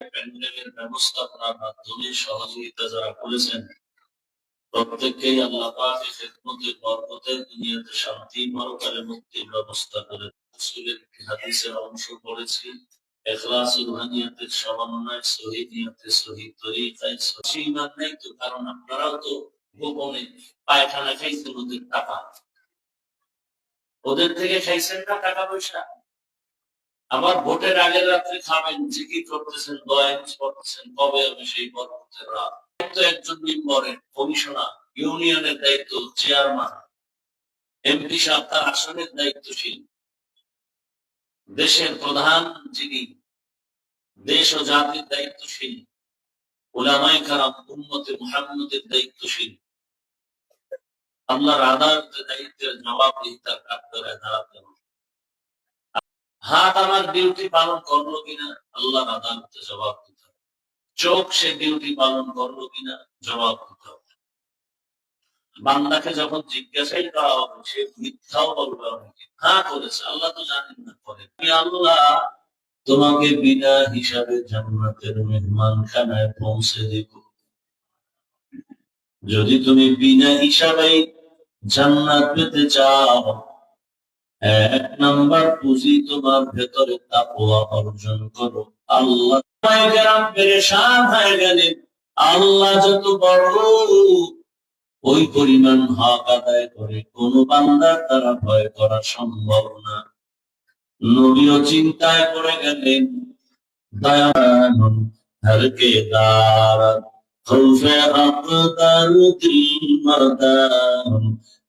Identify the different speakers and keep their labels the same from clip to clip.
Speaker 1: প্যান্ডেলের ব্যবস্থাপনার মাধ্যমে সহযোগিতা যারা করেছেন প্রত্যেককেই আল্লাহ পাকের খেদমতের বরকতে দুনিয়াতে শান্তি পরকালে মুক্তির ব্যবস্থা করে। রাসূলের হাদিসের অংশ পড়েছি, ইখলাস ও রুহানিয়াতের সমন্বয়, সহিহ নিয়তে, সহিহ তরিকায়, সহিহ ঈমান নেই তো, কারণ আপনারাও তো গোপনে পায়খানা খাইছেন ওদের টাকা, ওদের থেকে খাইছেন না টাকা পয়সা। আবার ভোটের আগের রাত্রে খাবেন, জিকির করতেছেন, দোয়া করতেছেন, কবে হবে সেই বরকতের রাত। একজন মেম্বারের কমিশনার, ইউনিয়নের দায়িত্ব, চেয়ারম্যান, এমপি সাহেব তার আসনের দায়িত্বশীল, দেশের প্রধান যিনি দেশ ও জাতির দায়িত্বশীল, উলামায়ে কেরাম উম্মতে মুহাম্মদের দায়িত্বশীল, আল্লাহর আদালতের দায়িত্বের জবাবদিহিতার কাঠগড়ায় দাঁড়াতে হবে। হাত আমার ডিউটি পালন করলো কিনা আল্লাহর আদালতে জবাব দিতে হবে। চোখ সে ডিউটি পালন করলো কিনা জবাব দিতে হবে। বান্দাকে যখন জিজ্ঞাসাই করা হবে সে মিথ্যাও বলবে, অনেকে হ্যাঁ করেছে, আল্লাহ তো জানেন না করে। আল্লাহ তোমাকে বিনা হিসাবে জান্নাতের মেহমান খানায় পৌঁছে দেব। যদি তুমি বিনা হিসাবে জান্নাত পেতে চাও, এক নাম্বার পুঁজি তোমার ভেতরে তাকওয়া অর্জন করো। আল্লাহ পেরেশান হয়ে গেলেন, আল্লাহ যত বড় ওই পরিমাণ হক আদায় করে কোন বান্দার দ্বারা ভয় করা সম্ভব না। নবীও চিন্তায় পড়ে গেলেন, দয়ামন হরকে দারাত খৌফে আকদার দিল মাদান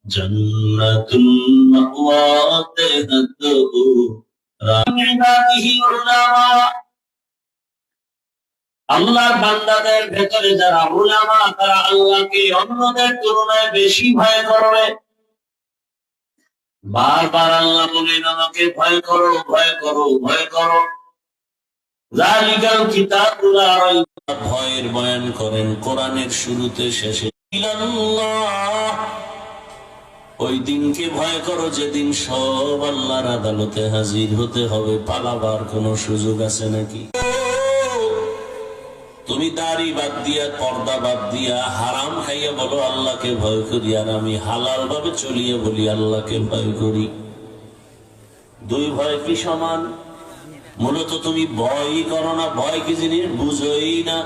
Speaker 1: জান্নাতুল মাওয়া তেহদু রামিদাতিহি উলামা। আল্লাহর বান্দাদের ভেতরে যারা উলামা, তারা আল্লাহকে অন্যদের তুলনায় বেশি ভয় করবে। বারবার আল্লাহ বলেন আমাকে ভয় করো, ভয় করো, ভয় করো। যালিকাল কিতাবুল লা রাইবা, ভয়ের বয়ান করেন কোরআনের শুরুতে শেষে। ইলাল্লাহ, ওই দিনকে ভয় করো যেদিন সব আল্লাহর আদালতে হাজির হতে হবে, পালাবার কোনো সুযোগ আছে নাকি? তুমি দাড়ি বাদ দিয়া, পর্দা বাদ দিয়া, হারাম খাইয়া বলো আল্লাহকে ভয় করি, আর আমি হালাল ভাবে চলিয়ে বলি আল্লাহকে ভয় করি। দুই ভয় কি সমান? মূলত তুমি ভয়ই করো না, ভয় কি জিনিস বুঝোই না।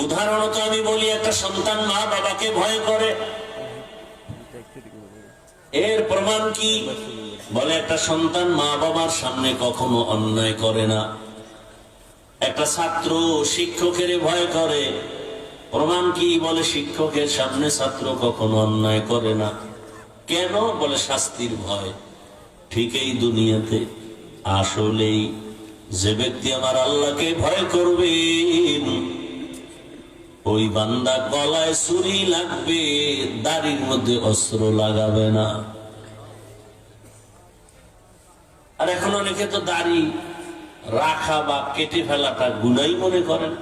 Speaker 1: উদাহরণত আমি বলি, একটা সন্তান মা বাবাকে ভয় করে, এর প্রমাণ কি? বলে একটা সন্তান মা বাবার সামনে কখনো অন্যায় করে না। একটা ছাত্র শিক্ষকের ভয় করে, প্রমাণ কি? বলে শিক্ষকের সামনে ছাত্র কখনো অন্যায় করে না। কেন? বলে শাস্তির ভয়। ঠিক এই দুনিয়াতে আসলেই যে ব্যক্তি আমার আল্লাহকে ভয় করবে, ওই বান্দা গলায় ছুরি লাগবে, দাড়ির মধ্যে অস্ত্র লাগাবে না। আর এখন অনেকে তো দাড়ি রাখা বা কেটে ফেলাটা গুনাই মনে করেন,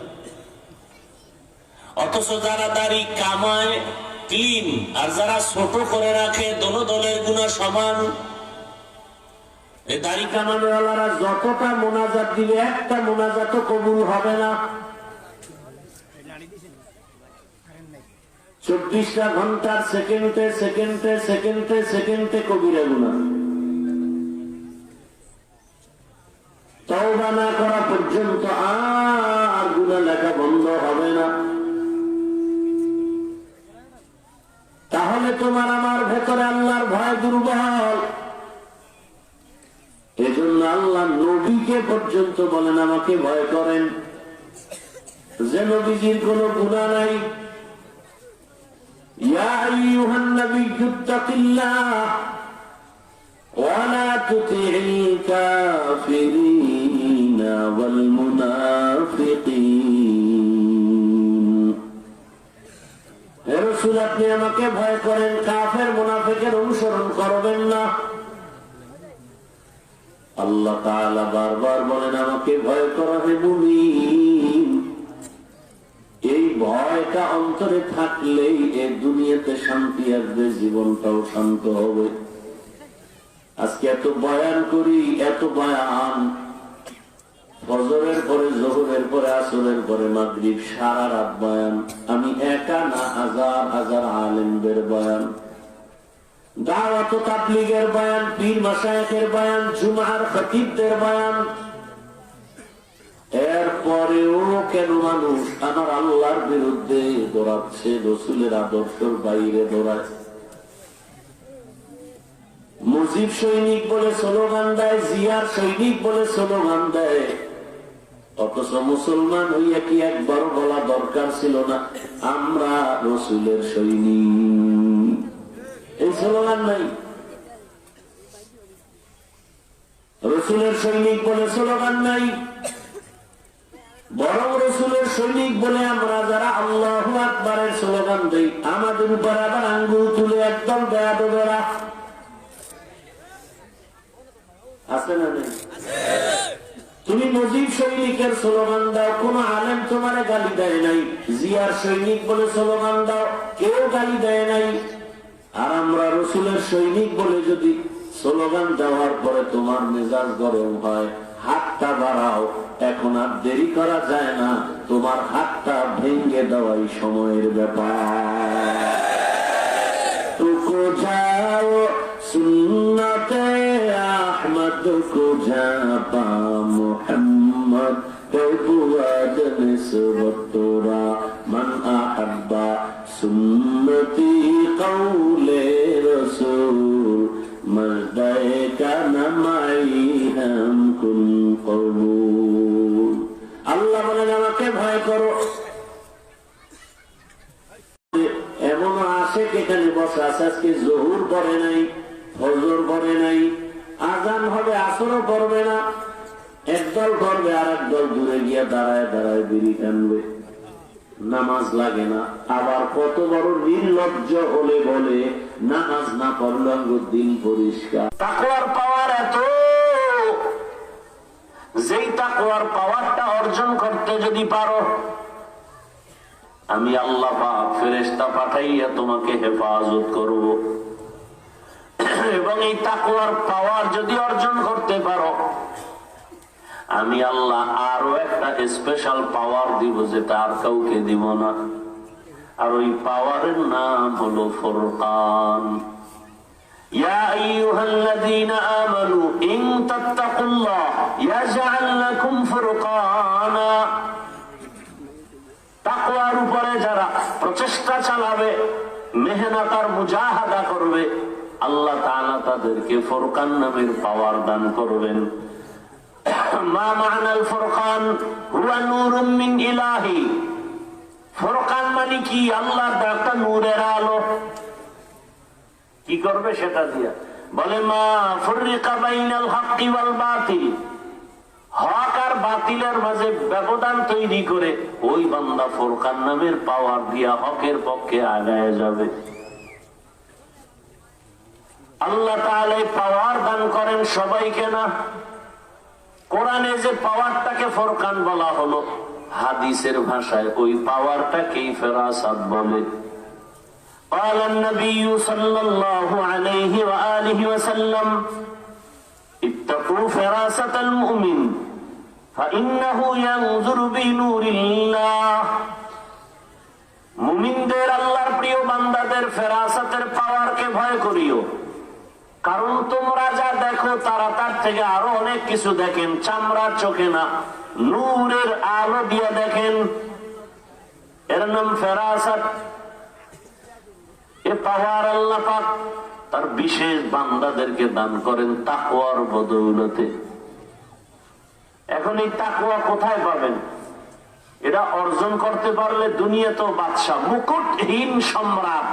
Speaker 1: অথচ যারা দাড়ি কামায় ক্লিন আর যারা ছোট করে রাখে, দোনো দলের গুনাহ সমান। এই দাড়ি কামানোর ওয়ালারা যতটা মোনাজাত দিবে, একটা মোনাজাতও কবুল হবে না। 24টা ঘন্টার সেকেন্ডে সেকেন্ডে সেকেন্ডে সেকেন্ডে কবিরা গুনাহ। তওবা না করা পর্যন্ত আর গুনাহ লেখা বন্ধ হবে না। তাহলে তোমার আমার ভেতরে আল্লাহর ভয় দুর্বল। এজন্য আল্লাহ নবীকে পর্যন্ত বলেন আমাকে ভয় করেন, যে নবীজির কোনো গুনাহ নাই। ইয়া আইয়ুহান নাবিয়্যু তাকিল্লাহ ওয়া লা তুতি'ল কাফিরিনা ওয়াল মুনাফিকিন। হে রাসূল, আপনি আমাকে ভয় করেন, কাফের মুনাফিকের অনুসরণ করবেন না। আল্লাহ তাআলা বারবার বলেন আমাকে ভয় করা হে মুমিন। এই ভয়টা অন্তরে থাকলেই এই দুনিয়াতে শান্তি আসবে, জীবনটাও শান্ত হবে। আজকে এত বয়ান করি, এত বয়ান, ফজরের পরে, জোহরের পরে, আসরের পরে, মাগরিব, সারা রাত বয়ান। আমি একা না, হাজার হাজার আলেমদের বয়ান, দাওয়াত ও তাবলীগের বয়ান, পীর মাশায়েখের বয়ান, জুমার খতিবদের বয়ান। এরপরেও কেন মানুষ আমার আল্লাহর বিরুদ্ধে দৌড়াচ্ছে, রসুলের আদর্শের বাইরে দৌড়ায়? মুজিব সৈনিক বলে স্লোগান দেয়, জিয়ার সৈনিক বলে স্লোগান দেয়, অথচ মুসলমান হইয়া কি একবার বলা দরকার ছিল না আমরা রসুলের সৈনিক? এই স্লোগান নাই। রসুলের সৈনিক বলে স্লোগান নাই, বরং রসুলের সৈনিক বলে আমরা যারা আল্লাহু আকবারের স্লোগান দেই, আমাদের উপর আবার আঙ্গুল তুলে একদম বেয়াদবেরা আছে না নেই? তুমি মুজিব সৈনিকের স্লোগান দাও, কোন আলেম তোমারে গালি দেয় নাই। জিয়ার সৈনিক বলে স্লোগান দাও, কেউ গালি দেয় নাই। আর আমরা রসুলের সৈনিক বলে যদি স্লোগান দেওয়ার পরে তোমার মেজাজ গরম হয়, হাতটা বাড়াও, এখন আর দেরি করা যায় না, তোমার হাতটা ভেঙে দেওয়াই সময়ের ব্যাপার। তুকো যাও সুন্নতে আহমদ কো জাপা মুহাম্মদ বুয়াদ নিসবত তোরা মান আহাব্বা সুন্নতি কওলে রাসূল মজদায়ে কানা মাই হাম কুন কবুল। আল্লাহ বলেন আমাকে ভয় করো। এমন আশেক এখানে বসে আছে, আজকে জোহর পড়ে নাই, ফজর পড়ে নাই, আজান হবে আসরও পড়বে না, একদল করবে আর একদল দূরে গিয়া দাঁড়ায় দাঁড়ায় বিড়ি টানবে, নামাজ লাগে না। আবার কত বড় নির্লজ্জ হলে বলে নামাজ না পড়লে দিন পরিষ্কার। তাকওয়ার পাওয়ার এত, যেই তাকওয়ার পাওয়ারটা অর্জন করতে যদি পারো, আমি আল্লাহ পাক ফেরেশতা পাঠাইয়া তোমাকে হেফাজত করব। এবং এই তাকওয়ার পাওয়ার যদি অর্জন করতে পারো, আমি আল্লাহ আরো একটা স্পেশাল পাওয়ার দিব, যেটা আর কাউকে দিব না। আর ওই পাওয়ারের নাম হলো ফুরকান। ইয়া আইয়ুহাল্লাযীনা আমানু ইন তাত্তাকুল্লাহ ইয়াজআল লাকুম ফুরকানা। তাকওয়ার উপরে যারা প্রচেষ্টা চালাবে, মেহনত আর মুজাহাদা করবে, আল্লাহ তাআলা তাদেরকে ফুরকান নামের পাওয়ার দান করবেন। মা মা'নাল ফুরকান হুয়া নূরুম মিন ইলাহি। ফুরকান মানে কি? আল্লাহর একটা নূরের আলো। কি করবে সেটা দিয়া? বলে মা ফুররিকা বাইনাল হাক্কি ওয়াল বাতিল। হক আর বাতিলের মাঝে ব্যবধান তৈরি করে ওই বান্দা ফুরকান নামের পাওয়ার দিয়া হকের পক্ষে আগায় যাবে। আল্লাহ তাআলা পাওয়ার দান করেন সবাইকে না। কোরআনে যে পাওয়ারটাকে ফুরকান বলা হলো, হাদিসের ভাষায় ওই পাওয়ারটাকেই ফেরাসাত বলে। قال النبي صلى الله عليه وآله وسلم اتقوا فراسة المؤمن فإنه ينظر بنور الله। মুমিনদের, আল্লাহর প্রিয় বান্দাদের ফেরাসাতের পাওয়ারকে ভয় করিও, কারণ তোমরা যা দেখো তারা তার থেকে আরো অনেক কিছু দেখেন, চামড়ার চোখে না, নূরের আলো দিয়ে দেখেন। এর নাম ফেরাসাত। এ পাওয়ার আল্লাহ পাক তার বিশেষ বান্দাদেরকে দান করেন তাকওয়ার বদৌলতে। এখন এই তাকওয়া কোথায় পাবেন? এটা অর্জন করতে পারলে দুনিয়া তো বাদশা, মুকুটহীন সম্রাট।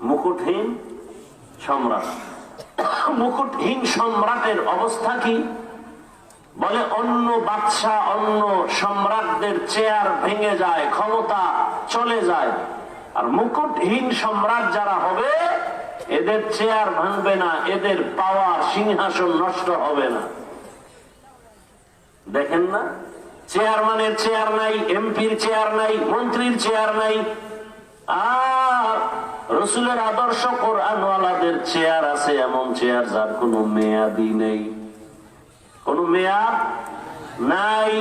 Speaker 1: মুকুটহীন সম্রাট, মুকুটহীন সম্রাটের অবস্থা কি? বলে অন্য বাদশা, অন্য সম্রাটদের চেয়ার ভেঙে যায়, ক্ষমতা চলে যায়। আর মুকুটহীন সম্রাট যারা হবে, এদের চেয়ার ভাঙবে না, এদের পাওয়ার সিংহাসন নষ্ট হবে না। দেখেন না, চেয়ারম্যানের চেয়ার নাই, এমপির চেয়ার নাই, মন্ত্রীর চেয়ার নাই, আর রসুলের আদর্শ কোরআনওয়ালাদের চেয়ার আছে, এমন চেয়ার যার কোনো মেয়াদি নেই।
Speaker 2: কোন মেয়াদ নাই।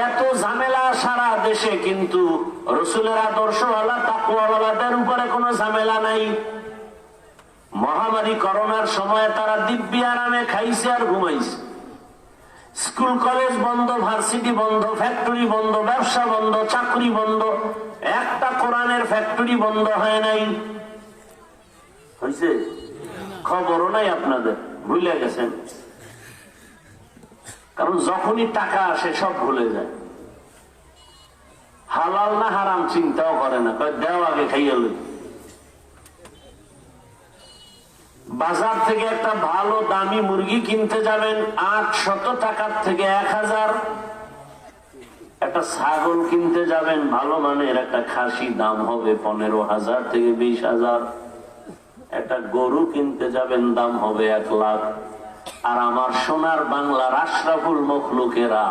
Speaker 2: এত ঝামেলা সারা দেশে, কিন্তু রসুলের আদর্শওয়ালা তাকওয়াওয়ালাদের উপরে কোনো ঝামেলা নাই। মহামারী করোনার সময় তারা দিব্যি আরামে খাইছে আর ঘুমাইছে। স্কুল কলেজ বন্ধ, ভার্সিটি বন্ধ, ফ্যাক্টরি বন্ধ, ব্যবসা বন্ধ, চাকরি বন্ধ, একটা কোরআনের ফ্যাক্টরি বন্ধ হয় নাই। হয়েছে? খবরও নাই আপনাদের, ভুলে গেছেন। কারণ যখনই টাকা আসে সব ভুলে যায়। হালাল না হারাম চিন্তাও করে না, কয় দেও আগে খাইয়া লই। বাজার থেকে একটা ভালো দামি মুরগি কিনতে যাবেন 800 টাকার থেকে 1000। একটা ছাগল কিনতে যাবেন ভালো মানের একটা খাসি, দাম হবে 15,000 থেকে 20,000। একটা গরু কিনতে যাবেন দাম হবে 1 লাখ। আর আমার সোনার বাংলার আশরাফুল মখলুকেরা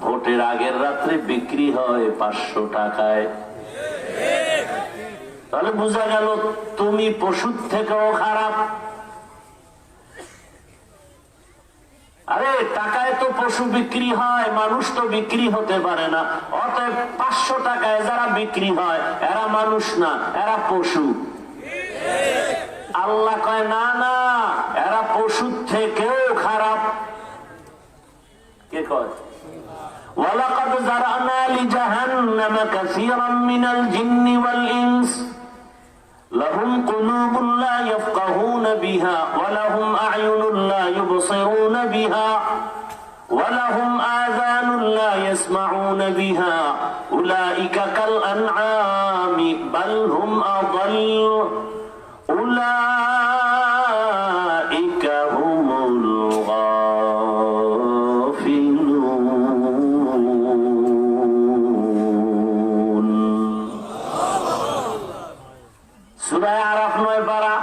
Speaker 2: ভোটের আগের রাত্রে বিক্রি হয় 500 টাকায়। তাহলে বোঝা গেল তুমি পশুর থেকেও খারাপ। আরে টাকায় তো পশু বিক্রি হয়, মানুষ তো বিক্রি হতে পারে না। অতএব 500 টাকায় যারা বিক্রি হয় এরা মানুষ না, এরা পশু। আল্লাহ কয় না না, এরা পশুর থেকেও খারাপ। কে কয়? ওয়ালাকাদ যারানা লিজাহান্নাম কাসীরাম মিনাল জিন্নি ওয়াল ইনস লাহুম কুলুবুন লা ইয়াফকাহুনা বিহা ওয়া লাহুম আ'য়ুনুন লা ইউবসিরুনা বিহা ওয়া লাহুম আযানুন লা ইয়াসমাউনা বিহা উলাইকা কাল আনআমি বাল হুম আযাল উলাইকা হুমুল গাফিলুন। সূরা আরাফ 9 পারা।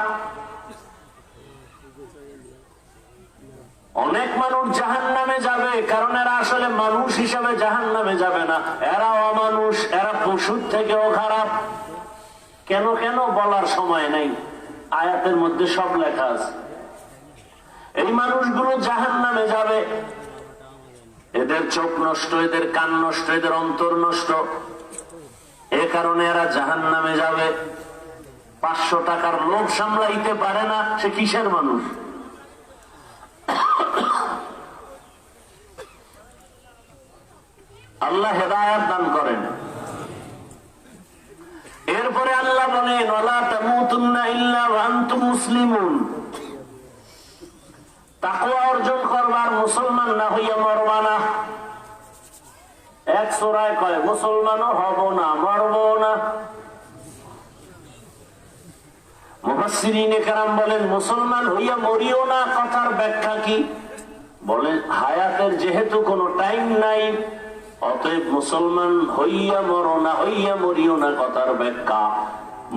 Speaker 2: অনেক মানুষ জাহান্নামে যাবে, কারণ এরা আসলে মানুষ হিসাবে জাহান্নামে যাবে না, এরা অমানুষ, এরা পশুর থেকেও খারাপ। কেন কেন বলার সময় নেই, আয়াতের মধ্যে সব লেখা আছে। এই মানুষগুলো জাহান্নামে যাবে, এদের চোখ নষ্ট, এদের কান নষ্ট, এদের অন্তর নষ্ট, এ কারণে এরা জাহান্নামে যাবে। 500 টাকার লোভ সামলাইতে পারে না, সে কিসের মানুষ? আল্লাহ হেদায়েত দান করেন। এরপরে আল্লাহ বলেন ওয়ালা তামুতুন্না ইল্লা ওয়া আনতুম মুসলিমুন। তাকওয়া অর্জন করবার মুসলমান না হইয়া মরবা না। এক সূরায় কয় মুসলমানও হব না, মরব না। মুফাসসিরিনে কেরাম বলেন মুসলমান হইয়া মরিও না কথার ব্যাখ্যা কি? বলেন হায়াতের যেহেতু কোনো টাইম নাই, অতএব মুসলমান হইয়া মরো না, হইয়া মরিও না কথার ব্যাখ্যা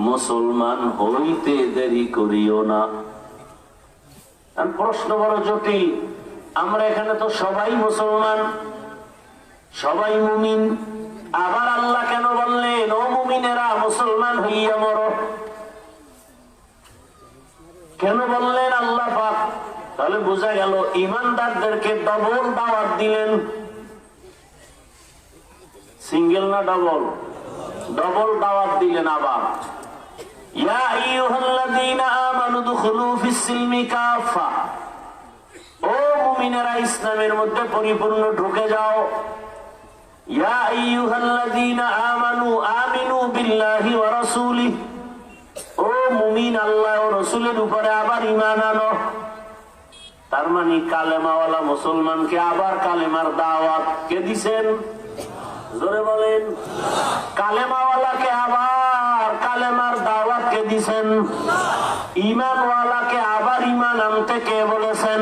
Speaker 2: মুসলমান হইতে দেরি করিও না। প্রশ্ন বড় জটিল। আমরা এখানে তো সবাই মুসলমান, সবাই মুমিন, আবার আল্লাহ কেন বললেন ও মুমিনেরা মুসলমান হইয়া মরো? কেন বললেন আল্লাহ পাক? তাহলে বোঝা গেল ইমানদারদেরকে ডবল দাওয়াত দিলেন। সিঙ্গেল না ডবল? ডবল দাওয়াত দিলেন। আবার ইয়া আইয়ুহাল্লাযীনা আমানু দুখুলু ফিস-সিলমি কাফা, ও মুমিনেরা ইসলামের মধ্যে পরিপূর্ণ ঢুকে যাও। ইয়া আইয়ুহাল্লাযীনা আমানু আমিনু বিল্লাহি ওয়া রাসূলিহি, ও মুমিন আল্লাহ ও রাসূলের উপরে আবার ঈমান আনো। তার মানে কালেমাওয়ালা মুসলমানকে আবার কালেমার দাওয়াত কে দিবেন? জোরে বলেন। কালেমাওয়ালাকে আবার কালেমার দাওয়াত কে দিবেন? ঈমানওয়ালাকে আবার ঈমান আনতে কে বলেছেন?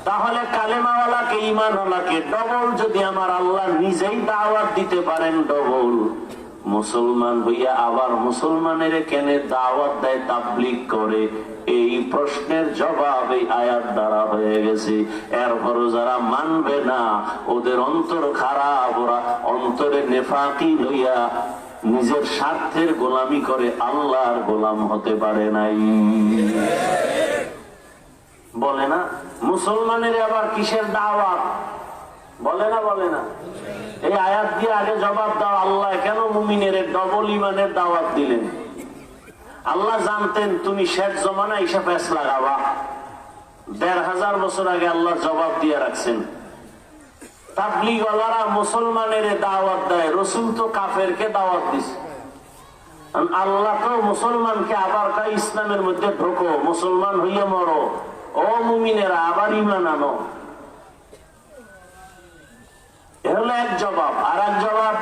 Speaker 2: তাহলে কালেমাওয়ালাকে ঈমানওয়ালাকে ডবল যদি আমার আল্লাহ নিজেই দাওয়াত দিতে পারেন ডবল, মুসলমান হইয়া আবার মুসলমানের কেন দাওয়াত দেয়, তাবলীগ করে? এই প্রশ্নের জবাব এই আয়াত দ্বারা হয়ে গেছে। এরপরও যারা মানবে না, ওদের অন্তর খারাপ, ওরা অন্তরে নেফাকি লইয়া নিজের স্বার্থের গোলামি করে, আল্লাহর গোলাম হতে পারে নাই। বলে না। মুসলমানের আবার কিসের দাওয়াত বলে না, বলে না। এই আয়াত দিয়ে আগে জবাব দাও, আল্লাহ কেন মুমিনের ডবল ইমানের দাওয়াত দিলেন? আল্লাহ জানতেন তুমি শেষ জমানা হিসাব পেস লাগাবা। ১৫০০ বছর আগে আল্লাহ জবাব দিয়ে রাখছেন। তাবলীগওয়ালারা মুসলমানের দাওয়াত দেয়, রসুল তো কাফেরকে দাওয়াত দিছে। আল্লাহ তো মুসলমানকে আবার কয় ইসলামের মধ্যে ঢোকো, মুসলমান হইয়া মরো, ও মুমিনেরা আবার ঈমান আনো। এ হলো এক জবাব। আর এক জবাব,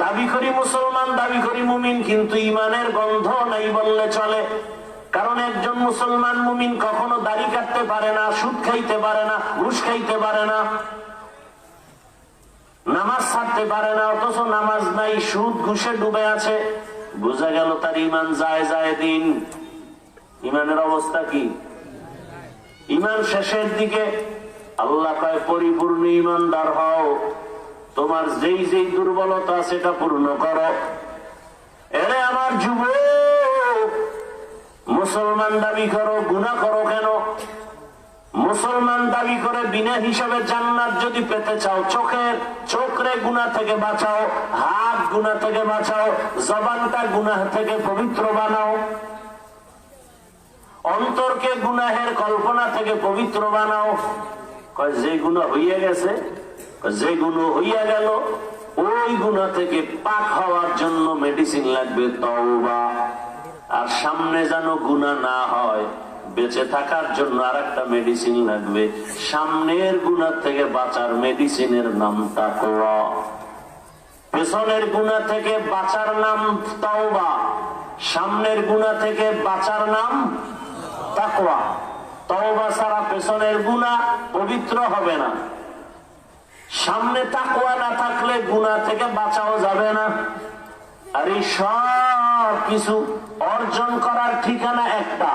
Speaker 2: দাবি করি মুসলমান, দাবি করি মুমিন, কিন্তু ইমানের গন্ধ নাই বললে চলে। কারণ একজন মুসলমান মুমিন কখনো দাড়ি কাটতে পারে না, সুদ খাইতে পারে না, ঘুষ খাইতে পারে না, নামাজ ছাড়তে পারে না, অথচ নামাজ নাই, সুদ ঘুষে ডুবে আছে। বোঝা গেল তার ইমান যায় যায় দিন। ইমানের অবস্থা কি? ইমান শেষের দিকে। আল্লাহ কয় পরিপূর্ণ ইমানদার হও, তোমার যেই যেই দুর্বলতা সেটা পূর্ণ করো। এরে আমার যুবক, মুসলমান দাবি করো, গুনাহ করো কেন? মুসলমান দাবি করে বিনা হিসাবে জান্নাত যদি পেতে চাও, চোখরে গুনাহ থেকে বাঁচাও, হাত গুনাহ থেকে বাঁচাও, জবানটা গুনাহ থেকে পবিত্র বানাও, অন্তরকে গুনাহের কল্পনা থেকে পবিত্র বানাও। যে গুনাহ হইয়া গেছে, যে গুনাহ হইয়া গেল, ওই গুনাহ থেকে পাক হওয়ার জন্য মেডিসিন লাগবে তওবা। আর সামনে যেন গুনাহ না হয়, বেঁচে থাকার জন্য আরেকটা মেডিসিন লাগবে। সামনের গুনাহ থেকে বাঁচার মেডিসিনের নাম তাকওয়া, পেছনের গুনাহ থেকে বাঁচার নাম তওবা, সামনের গুনাহ থেকে বাঁচার নাম তাকওয়া। তওবা ছাড়া পেছনের গুনাহ পবিত্র হবে না। সামনে তাকওয়া না থাকলে গুনাহ থেকে বাঁচাও যাবে না। আর এই সব কিছু অর্জন করার ঠিকানা একটা।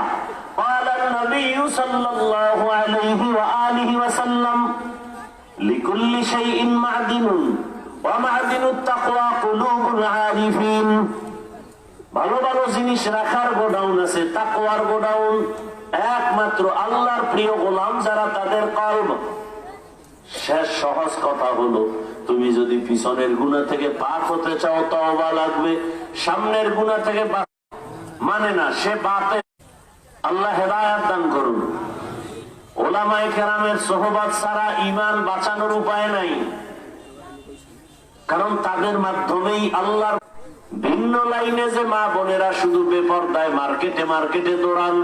Speaker 2: قال النبي صلى الله عليه وآله وسلم لكل شيء معدن ومعدن التقوى قلوب العارفين। ভালো ভালো জিনিস রাখার গোডাউন আছে, তাকওয়ার গোডাউন একমাত্র আল্লাহর প্রিয় গোলাম যারা, তাদের কলব। শেষ সহজ কথা হলো, তুমি যদি পিছনের গুনাহ থেকে পাক হতে চাও তওবা লাগবে, সামনের গুনাহ থেকে মানে না সে বাতে। আল্লাহ হেদায়েত দান করুন। ওলামায়ে কেরামের সোহবত ছাড়া ঈমান বাঁচানোর উপায় নাই, কারণ তাদের মাধ্যমেই আল্লাহর ভিন্ন লাইনে যে মা বোনেরা শুধু বেপরদায় মার্কেটে মার্কেটে দৌড়ান,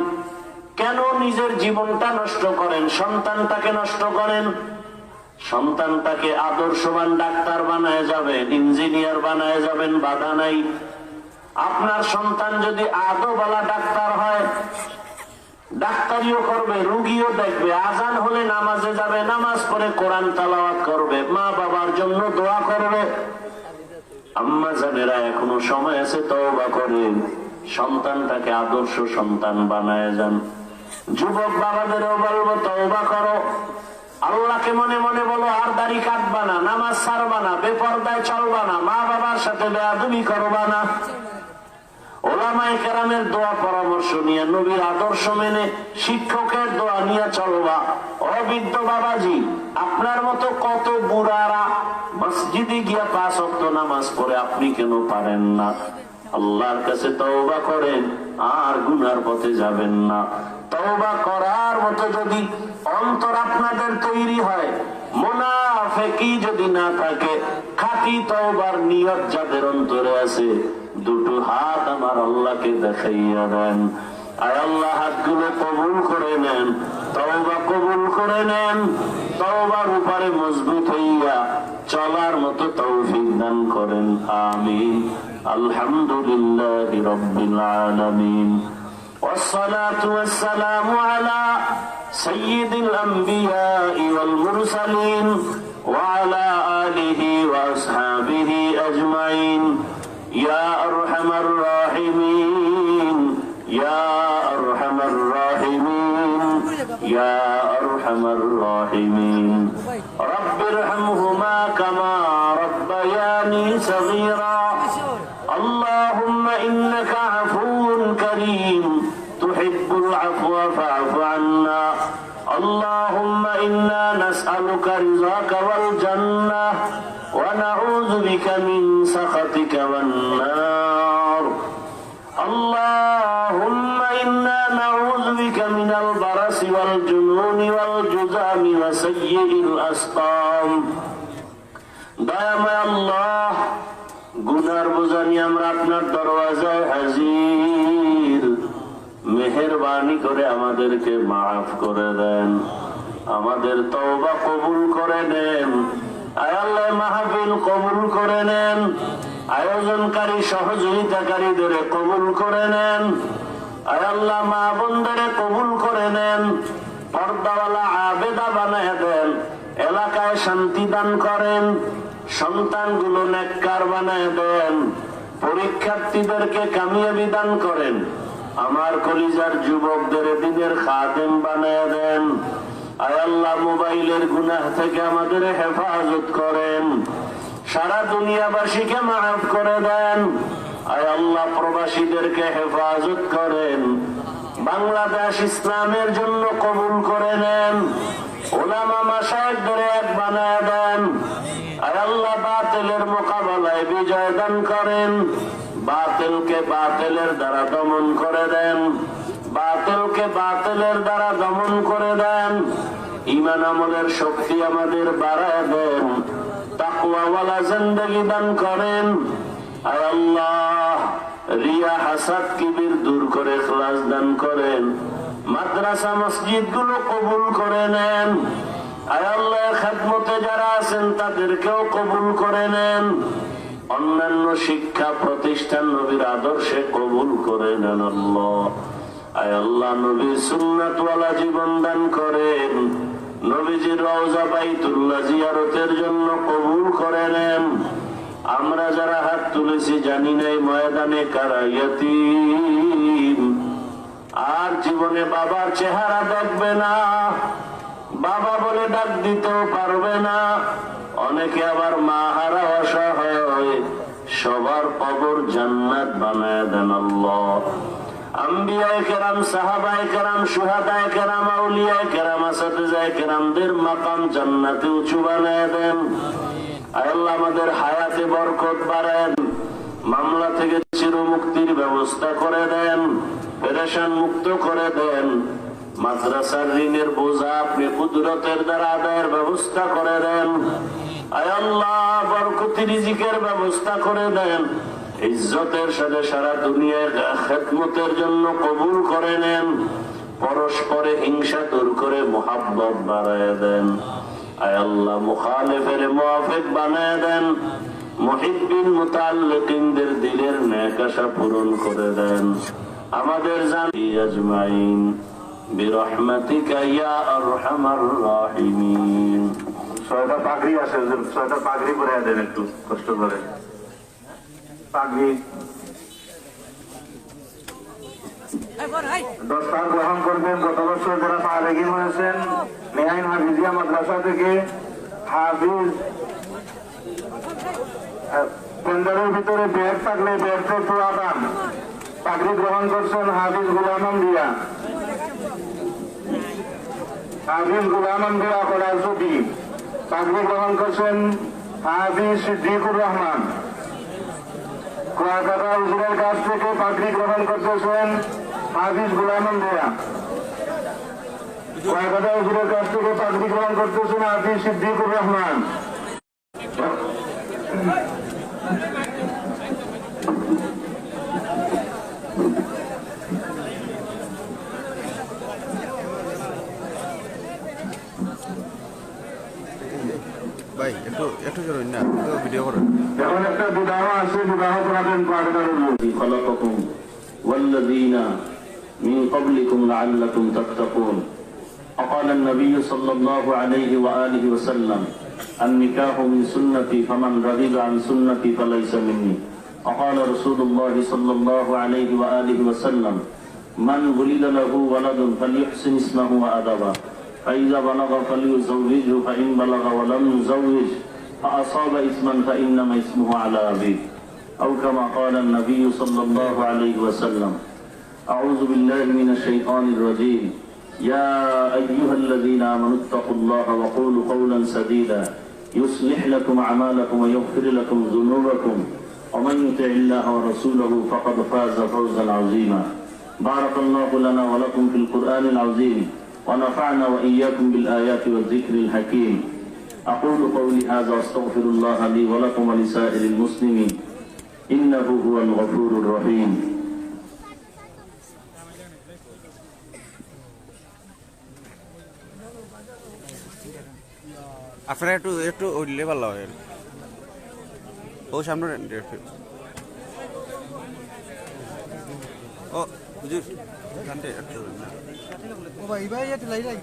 Speaker 2: কেন নিজের জীবনটা নষ্ট করেন, সন্তানটাকে নষ্ট করেন? সন্তানটাকে আদর্শবান ডাক্তার বানায় যাবেন, ইঞ্জিনিয়ার বানায় যাবেন, বাধা নাই। আপনার সন্তান যদি আদোওয়ালা ডাক্তার হয়, ডাক্তারিও করবে, রুগীও দেখবে, আজান হলে নামাজে যাবে, নামাজ পড়ে কোরআন তেলাওয়াত করবে, মা বাবার জন্য দোয়া করবে। আম্মা জানেরা এখনো সময় আছে, তওবা করেন, সন্তানটাকে আদর্শ সন্তান বানায় যান। যুবক বাবাদেরও বলবো তওবা করো, আল্লাহকে মনে মনে বলো, আর দাড়ি কাটবা না, নামাজ ছাড়বা না, বেপরদায় চলবা না, মা বাবার সাথে বেয়াদবি করবা না। ওলামায়ে কেরামের দোয়া পরামর্শ নিয়ে, নবীর আদর্শ মেনে, শিক্ষকের দোয়া নিয়ে চলবা। অবৃদ্ধ বাবাজি, আপনার মতো কত বুড়ারা মসজিদে গিয়া 5 ওয়াক্ত নামাজ পড়ে, আপনি কেন পারেন না? আল্লাহর কাছে তওবা করেন, আর গুনার পথে যাবেন না। তওবা করার মতো যদি অন্তর আপনাদের তৈরি হয়, মুনাফিকি যদি না থাকে, খাঁটি তওবার নিয়ত যাদের অন্তরে আছে, দুটো হাত আমার আল্লাহকে দেখাইয়া দেন। আর আল্লাহ হাতগুলো কবুল করে নেন, তওবা কবুল করে নেন, তওবার উপরে মজবুত হইয়া চলার মতো তৌফিক দান করেন। আমিন। আলহামদুলিল্লাহি রাব্বিল আলামিন। والصلاة والسلام على سيد الأنبياء والمرسلين وعلى آله وأصحابه أجمعين يا أرحم الراحمين يا أرحم الراحمين يا أرحم الراحمين رب ارحمهما كما ربياني صغيرا اللهم إنك عفو كريم تحب العفو إنا نسألك رضاك والجنة ونعوذ بك من سخطك والنار اللهم إنا نعوذ بك من البرص والجنون والجذام وسيء الأسقام দয়াময় আল্লাহ, গুনার বোঝা নিয়ে আমরা আপনার দরওয়াজায় হাজির। মেহেরবানি করে আমাদেরকে মাফ করে দেন, আমাদের তওবা কবুল করে নেন। আয় আল্লাহ, মাহফিল কবুল করে নেন, আয়োজনকারী সহযোগিতাকারীদের কবুল করে নেন। আয় আল্লাহ, মা বোনদের কবুল করে নেন, পর্দাওয়ালা আবেদা বানায় দেন, এলাকায় শান্তি দান করেন, সন্তানগুলো নেককার বানায় দেন, পরীক্ষার্থীদেরকে কামিয়াবি দান করেন, আমার কলিজার যুবকদের দিনের খাদেম বানায় দেন। আয় আল্লাহ, মোবাইলের গুনাহ থেকে আমাদের হেফাজত করেন, সারা দুনিয়াবাসীকে মাফ করে দেন। আয় আল্লাহ, প্রবাসীদেরকে হেফাজত করেন, বাংলাদেশ ইসলামের জন্য কবুল করে নেন, উলামা মাশায়েখদের এক বানায় দেন। আয় আল্লাহ, বাতিলের মোকাবেলায় বিজয় দান করেন, বাতিলকে বাতিলের দ্বারা দমন করে দেন, বাতিলকে বাতিলের দ্বারা দমন করে দেন। ঈমান আমলের শক্তি আমাদের বাড়ায় দেন, তাকওয়াওয়ালা জিন্দেগি দান করেন। আয় আল্লাহ, রিয়া হাসাদ কিবির দূর করে ইখলাস দান করেন, মাদ্রাসা মসজিদ গুলো কবুল করে নেন। আয় আল্লাহ, খেদমতে যারা আছেন তাদেরকেও কবুল করে নেন, অন্যান্য শিক্ষা প্রতিষ্ঠান নবীর আদর্শে কবুল করে নেন। আল্লাহ, আয় আল্লাহ, নবীর সুন্নাতওয়ালা জীবন দান করেন, নবীজির রওজা বাইতুল্লাহ জিয়ারতের জন্য কবুল করে নেন। আমরা যারা হাত তুলেছি জানি নাই ময়দানে কারা ইয়াতীম, আর জীবনে বাবার চেহারা দেখবে না, বাবা বলে ডাক দিতেও পারবে না, অনেকে আবার মা হারা অসহায়, সবার কবর জান্নাত বানায় দেন। আল্লাহ, আম্বিয়ায়ে কেরাম, সাহাবায়ে কেরাম, শুহাদায়ে কেরাম, আউলিয়ায়ে কেরাম, আসাতিজায়ে কেরামদের মাকাম জান্নাতে উঁচু বানায় দেন। আল্লাহ, আমাদের হায়াতে বরকত বাড়ান, মামলা থেকে চিরমুক্তির ব্যবস্থা করে দেন, পেরেশান মুক্ত করে দেন, মাদ্রাসার ঋণের বোঝা আপনি কুদরতের দ্বারা আদায়ের ব্যবস্থা করে দেন। আয় আল্লাহ, বরকতি রিজিকের ব্যবস্থা করে দেন, ইজ্জতের সাথে সারা দুনিয়ার খেদমতের জন্য কবুল করে নেন, পরস্পরে হিংসা দূর করে মুহাব্বত বাড়ায় দেন। আয় আল্লাহ, মুখালিফের মুওয়াফিক বানায় দেন, মুহিব্বিন মুতাআল্লিকিনদের দিলের নেক আশা পূরণ করে দেন। আমাদের জানি আজমাইন বিরহমাতিকা ইয়া আরহামার রাহিমিন।
Speaker 3: ছয়টা পাগড়ি আছে, ছয়টা পাগড়ি পরে দেন, একটু কষ্ট করে পাগড়ি। দস্তার গ্রহণ করবেন গত বছর যারা ফারেগি হয়েছেন মেহাইন হাফিজিয়া মাদ্রাসা থেকে। হাফিজ পেন্ডারের ভিতরে ব্যাগ থাকলে ব্যাগটা একটু আদান। পাগড়ি গ্রহণ করছেন হাফিজ গুলাম আম্বিয়া, হাফিজ গুলাম আম্বিয়া করার ছবি। পাগড়ি গ্রহণ করছেন হাফিজ সিদ্দিকুর রহমান। কুয়াকাটা হুজুরের কাছ থেকে পাগড়ি গ্রহণ করতেছেন হাফিজ গুলাম আম্বিয়া। কুয়াকাটা হুজুরের কাছ থেকে পাগড়ি গ্রহণ করতেছেন হাফিজ সিদ্দিকুর রহমান।
Speaker 4: ভাই একটু জোরে না, ভিডিও করেন।
Speaker 3: এখন একটা বিবাহ আছে, বিবাহ করাবেন কুয়াকাটার হুজুর।
Speaker 2: خلقكم والذين من قبلكم لعلكم تتقون. وقال النبي صلى الله عليه وآله وسلم النكاح من سنتي فمن رغب عن سنتي فليس مني. وقال رسول الله صلى الله عليه وآله وسلم من ولد له ولد فليحسن اسمه وأدبه فإذا بلغ فليزوجه فإن بلغ ولم يزوج فأصاب اسما فإنما اسمه على أبيه أو كما قال النبي صلى الله عليه وسلم. أعوذ بالله من الشيطان الرجيم. يا أيها الذين آمنوا اتقوا الله وقولوا قولا سديدا يصلح لكم أعمالكم ويغفر لكم ذنوبكم ومن يطع الله ورسوله فقد فاز فوزا عظيما بارك الله لنا ولكم في القرآن العظيم ونفعنا وإياكم بالآيات والذكر الحكيم أقول قولي هذا واستغفر الله لي ولكم ولسائر المسلمين إنه هو الغفور الرحيم
Speaker 4: আপনারা একটু একটু উঠলে ভালো হয় ও সামনে ও হুজুর জানতে একটু ও ভাই ভাই একটু লাই লাই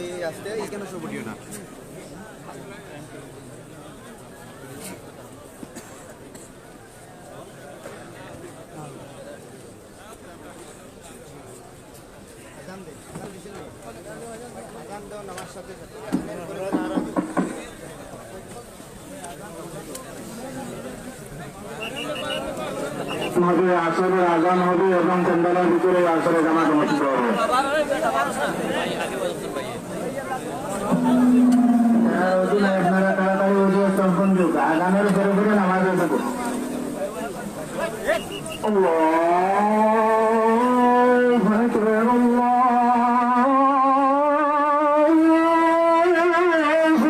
Speaker 4: এই আসতে এখানে সব ভিডিও না
Speaker 3: হবে আসরের আজান হবে এবং সন্ধ্যার ভিতরে আসরের জামাত অনুষ্ঠিত হবে। আপনারা তাড়াতাড়ি ওজু সম্পন্ন আজানের পরে নামাজ থাকুন। আল্লাহ